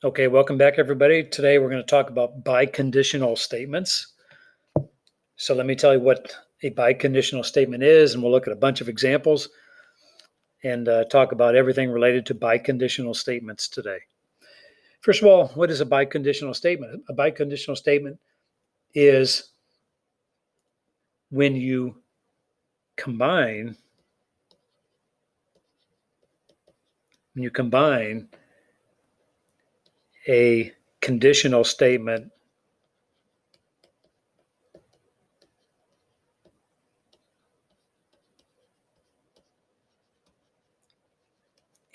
Okay, welcome back, everybody. Today we're going to talk about biconditional statements. So let me tell you what a biconditional statement is, and we'll look at a bunch of examples and talk about everything related to biconditional statements today. First of all, what is a biconditional statement? A biconditional statement is when you combine a conditional statement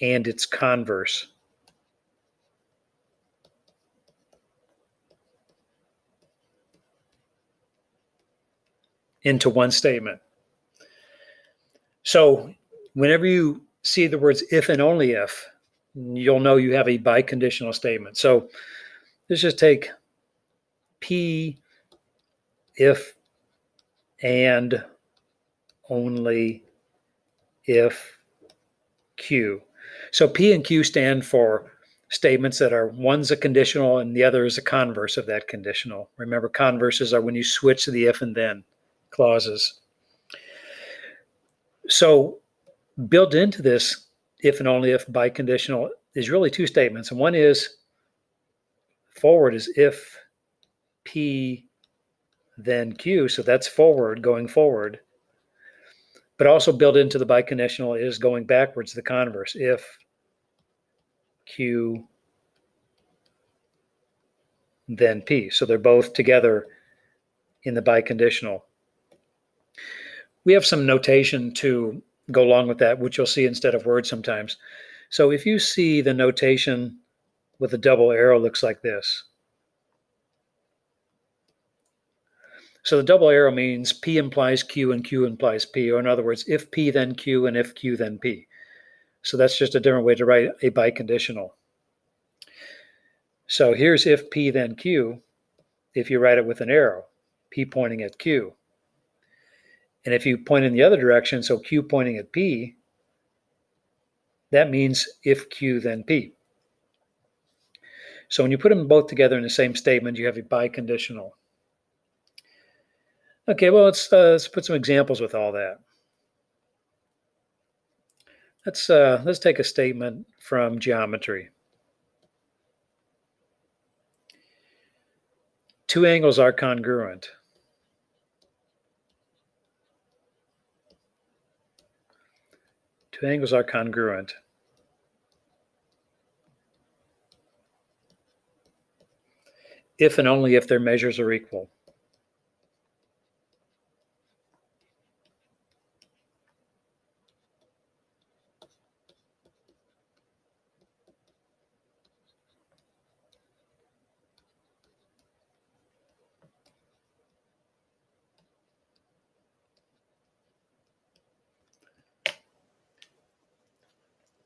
and its converse into one statement. So whenever you see the words if and only if, you'll know you have a biconditional statement. So let's just take P if and only if Q. So P and Q stand for statements that are one's a conditional and the other is a converse of that conditional. Remember, converses are when you switch the if and then clauses. So built into this if and only if biconditional is really two statements. And one is forward is if P then Q. So that's forward, going forward. But also built into the biconditional is going backwards, the converse. If Q then P. So they're both together in the biconditional. We have some notation to go along with that, which you'll see instead of words sometimes. So if you see the notation with a double arrow looks like this. So the double arrow means P implies Q and Q implies P, or in other words, if P then Q and if Q then P. So that's just a different way to write a biconditional. So here's if P then Q, if you write it with an arrow, P pointing at Q. And if you point in the other direction, so Q pointing at P, that means if Q then P. So when you put them both together in the same statement, you have a biconditional. Okay, well, let's put some examples with all that. Let's take a statement from geometry. Two angles are congruent. Two angles are congruent if and only if their measures are equal.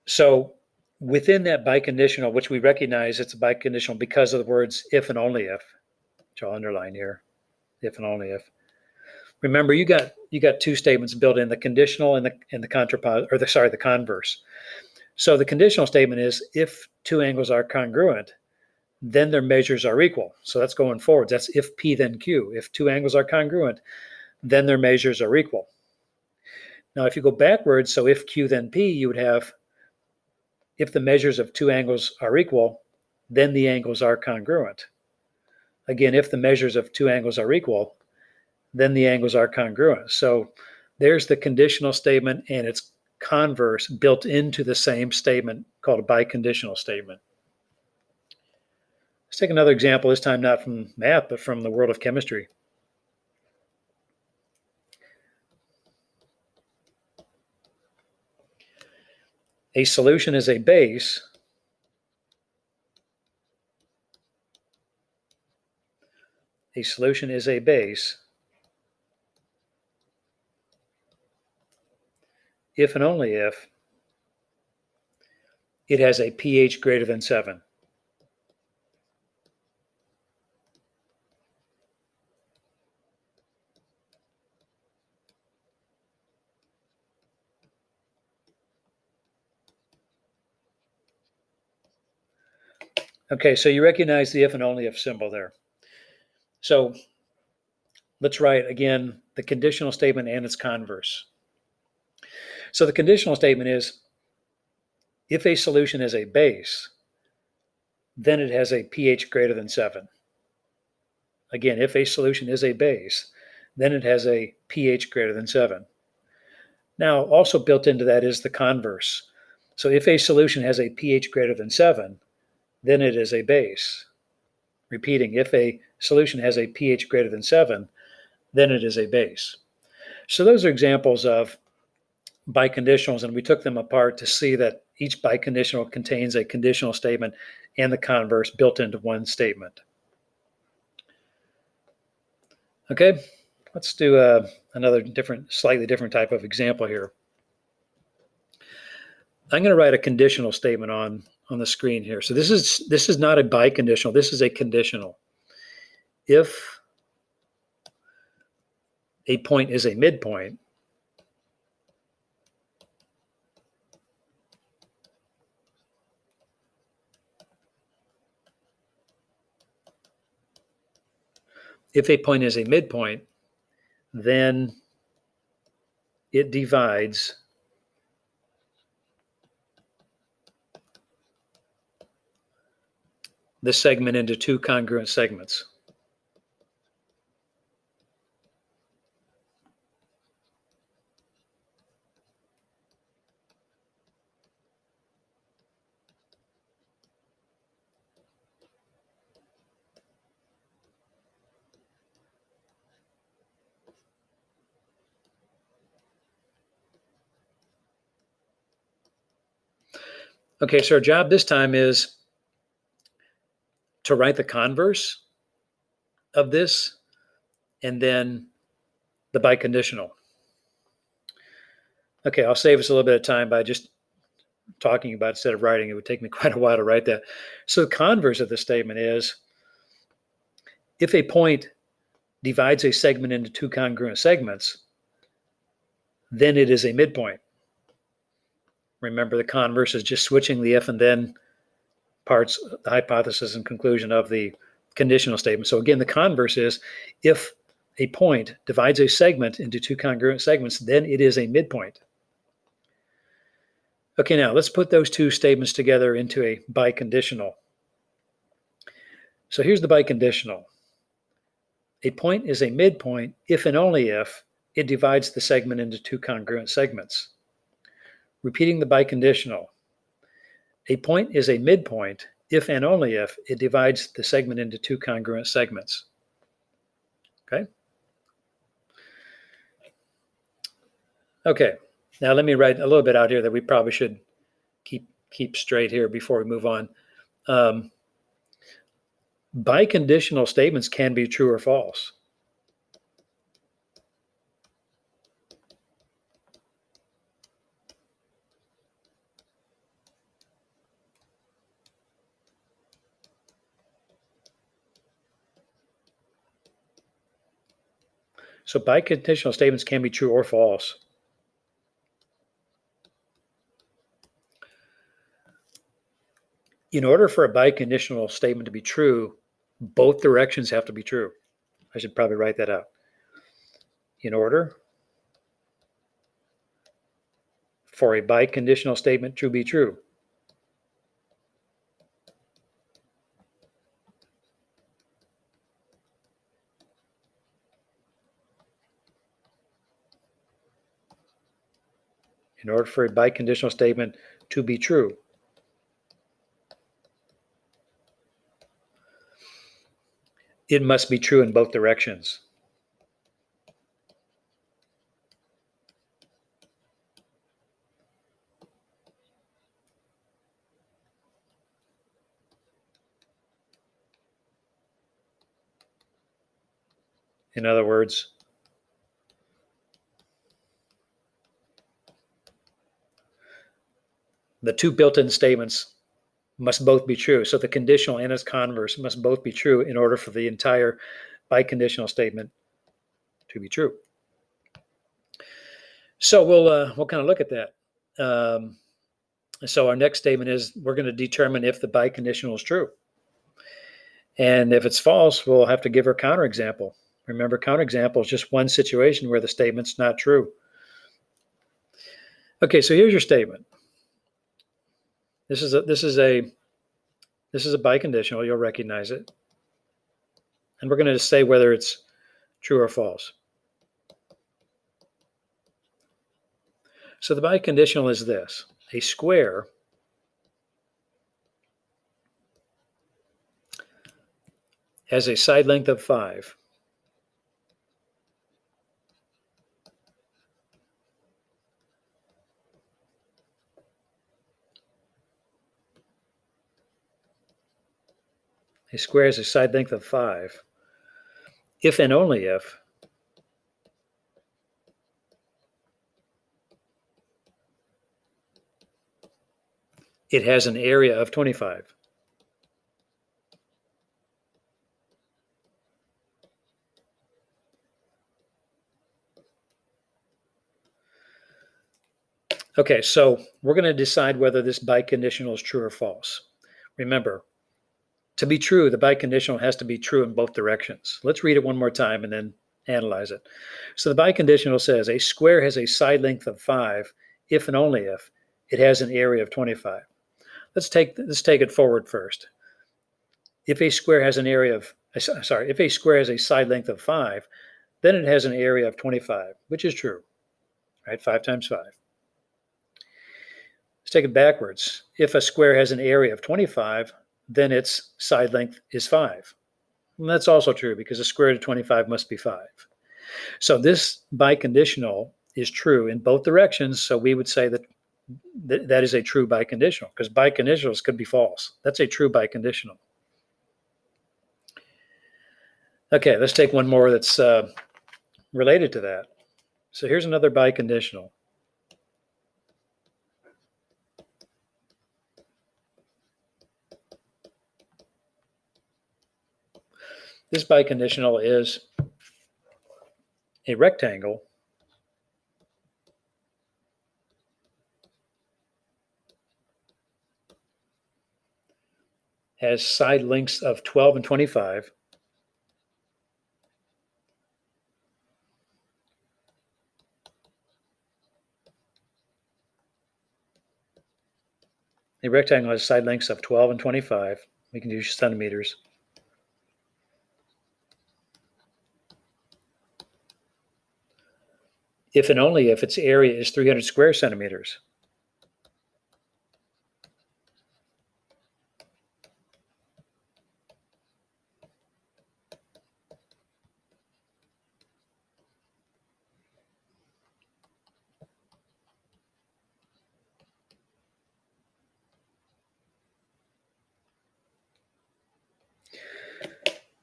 So within that biconditional, which we recognize it's a biconditional because of the words if and only if, which I'll underline here, if and only if. Remember, you got two statements built in, the conditional and the converse. So the conditional statement is if two angles are congruent, then their measures are equal. So that's going forward. That's if P then Q. If two angles are congruent, then their measures are equal. Now, if you go backwards, so if Q then P, you would have if the measures of two angles are equal, then the angles are congruent. Again, if the measures of two angles are equal, then the angles are congruent. So there's the conditional statement and its converse built into the same statement called a biconditional statement. Let's take another example, this time not from math, but from the world of chemistry. A solution is a base if and only if it has a pH greater than 7. Okay, so you recognize the if and only if symbol there. So let's write again the conditional statement and its converse. So the conditional statement is if a solution is a base, then it has a pH greater than 7. Again, if a solution is a base, then it has a pH greater than 7. Now, also built into that is the converse. So if a solution has a pH greater than 7, then it is a base. Repeating, if a solution has a pH greater than 7, then it is a base. So those are examples of biconditionals, and we took them apart to see that each biconditional contains a conditional statement and the converse built into one statement. Okay, let's do another slightly different type of example here. I'm going to write a conditional statement on the screen here. So this is not a biconditional. This is a conditional. If a point is a midpoint, then it divides the segment into two congruent segments. Okay, so our job this time is to write the converse of this and then the biconditional. Okay, I'll save us a little bit of time by just talking about it instead of writing. It would take me quite a while to write that. So the converse of the statement is if a point divides a segment into two congruent segments, then it is a midpoint. Remember, the converse is just switching the if and then parts, the hypothesis and conclusion of the conditional statement. So again, the converse is if a point divides a segment into two congruent segments, then it is a midpoint. Okay, now let's put those two statements together into a biconditional. So here's the biconditional. A point is a midpoint if and only if it divides the segment into two congruent segments. Repeating the biconditional. A point is a midpoint if and only if it divides the segment into two congruent segments. Okay? Okay, now let me write a little bit out here that we probably should keep straight here before we move on. Biconditional statements can be true or false. So biconditional statements can be true or false. In order for a biconditional statement to be true, both directions have to be true. I should probably write that out. In order for a biconditional statement to be true, in order for a biconditional statement to be true, it must be true in both directions. In other words, the two built-in statements must both be true. So the conditional and its converse must both be true in order for the entire biconditional statement to be true. So we'll kind of look at that. So our next statement is we're going to determine if the biconditional is true. And if it's false, we'll have to give her counterexample. Remember, counterexample is just one situation where the statement's not true. Okay, so here's your statement. This is a biconditional. You'll recognize it, and we're going to say whether it's true or false. So the biconditional is this: a square has a side length of 5. A square has a side length of 5 if and only if it has an area of 25. Okay, so we're going to decide whether this biconditional is true or false. Remember, to be true, the biconditional has to be true in both directions. Let's read it one more time and then analyze it. So the biconditional says a square has a side length of 5 if and only if it has an area of 25. Let's take it forward first. If a square has a side length of 5, then it has an area of 25, which is true, right? 5 times 5. Let's take it backwards. If a square has an area of 25, then its side length is 5. And that's also true because the square root of 25 must be 5. So this biconditional is true in both directions. So we would say that that is a true biconditional, because biconditionals could be false. That's a true biconditional. Okay, let's take one more that's related to that. So here's another biconditional. This biconditional is a rectangle has side lengths of 12 and 25. A rectangle has side lengths of 12 and 25. We can use centimeters. If and only if its area is 300 square centimeters.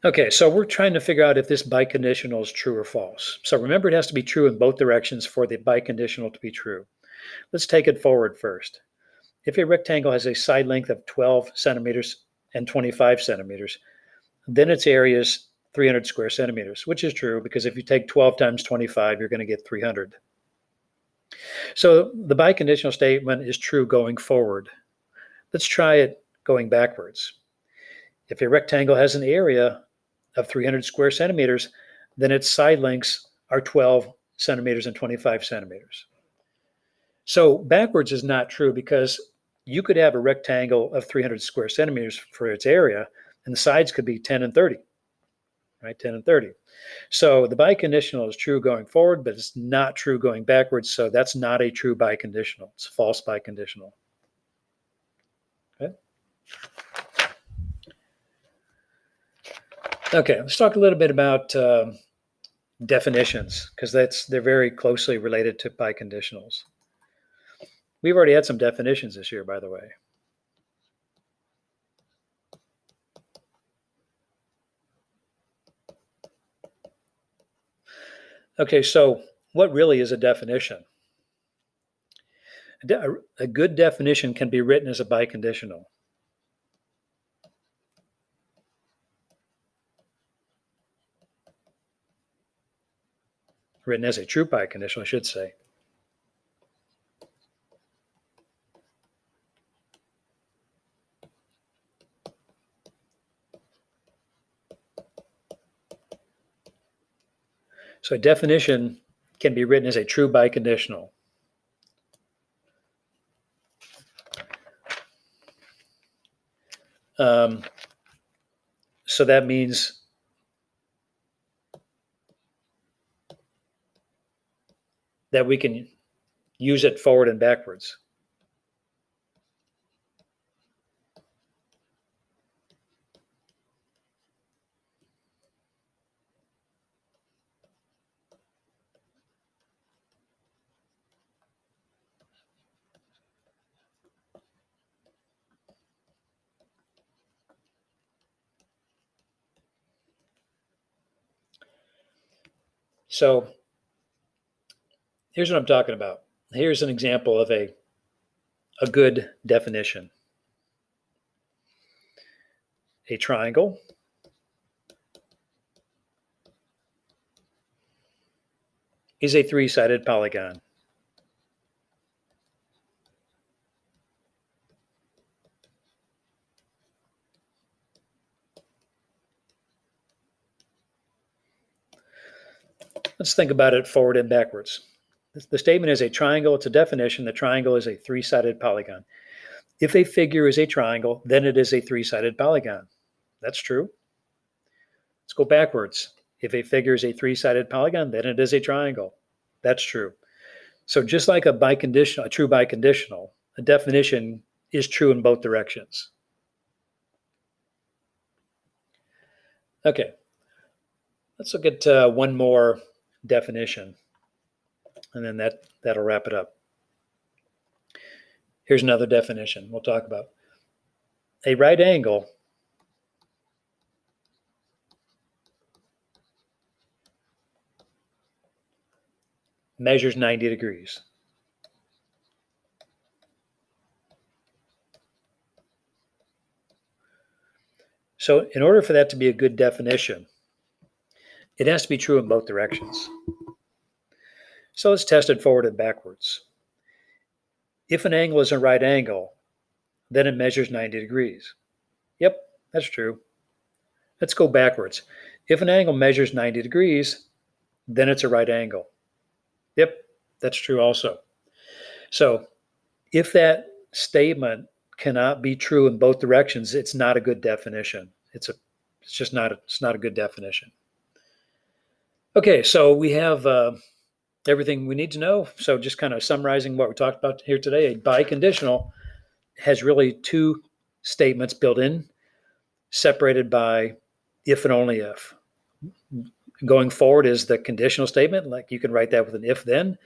Okay, so we're trying to figure out if this biconditional is true or false. So remember, it has to be true in both directions for the biconditional to be true. Let's take it forward first. If a rectangle has a side length of 12 centimeters and 25 centimeters, then its area is 300 square centimeters, which is true because if you take 12 times 25, you're going to get 300. So the biconditional statement is true going forward. Let's try it going backwards. If a rectangle has an area of 300 square centimeters, then its side lengths are 12 centimeters and 25 centimeters. So backwards is not true because you could have a rectangle of 300 square centimeters for its area, and the sides could be 10 and 30, right? 10 and 30. So the biconditional is true going forward, but it's not true going backwards. So that's not a true biconditional. It's a false biconditional. Okay. Okay, let's talk a little bit about definitions, because they're very closely related to biconditionals. We've already had some definitions this year, by the way. Okay, so what really is a definition? A good definition can be written as a biconditional. Written as a true biconditional, I should say. So a definition can be written as a true biconditional. So that means that we can use it forward and backwards. So here's what I'm talking about. Here's an example of a good definition. A triangle is a three-sided polygon. Let's think about it forward and backwards. The statement is a triangle. It's a definition. The triangle is a three-sided polygon. If a figure is a triangle, then it is a three-sided polygon. That's true. Let's go backwards. If a figure is a three-sided polygon, then it is a triangle. That's true. So just like a biconditional, a true biconditional, a definition is true in both directions. Okay, let's look at one more definition, and then that'll wrap it up. Here's another definition we'll talk about. A right angle measures 90 degrees. So in order for that to be a good definition, it has to be true in both directions. So let's test it forward and backwards. If an angle is a right angle, then it measures 90 degrees. Yep, that's true. Let's go backwards. If an angle measures 90 degrees, then it's a right angle. Yep, that's true also. So if that statement cannot be true in both directions, it's not a good definition. It's not a good definition. Okay, so we have everything we need to know. So just kind of summarizing what we talked about here today, a biconditional has really two statements built in, separated by if and only if. Going forward is the conditional statement, like you can write that with an if then.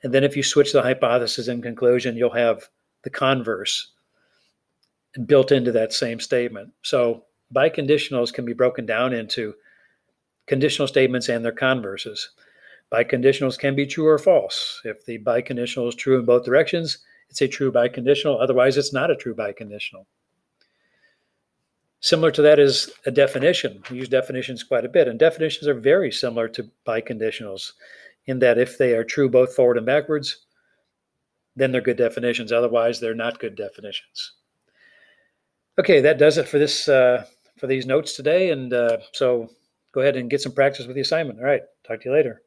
And then if you switch the hypothesis and conclusion, you'll have the converse built into that same statement. So biconditionals can be broken down into conditional statements and their converses. Biconditionals can be true or false. If the biconditional is true in both directions, it's a true biconditional. Otherwise, it's not a true biconditional. Similar to that is a definition. We use definitions quite a bit, and definitions are very similar to biconditionals in that if they are true both forward and backwards, then they're good definitions. Otherwise, they're not good definitions. Okay, that does it for this for these notes today, and so go ahead and get some practice with the assignment. All right, talk to you later.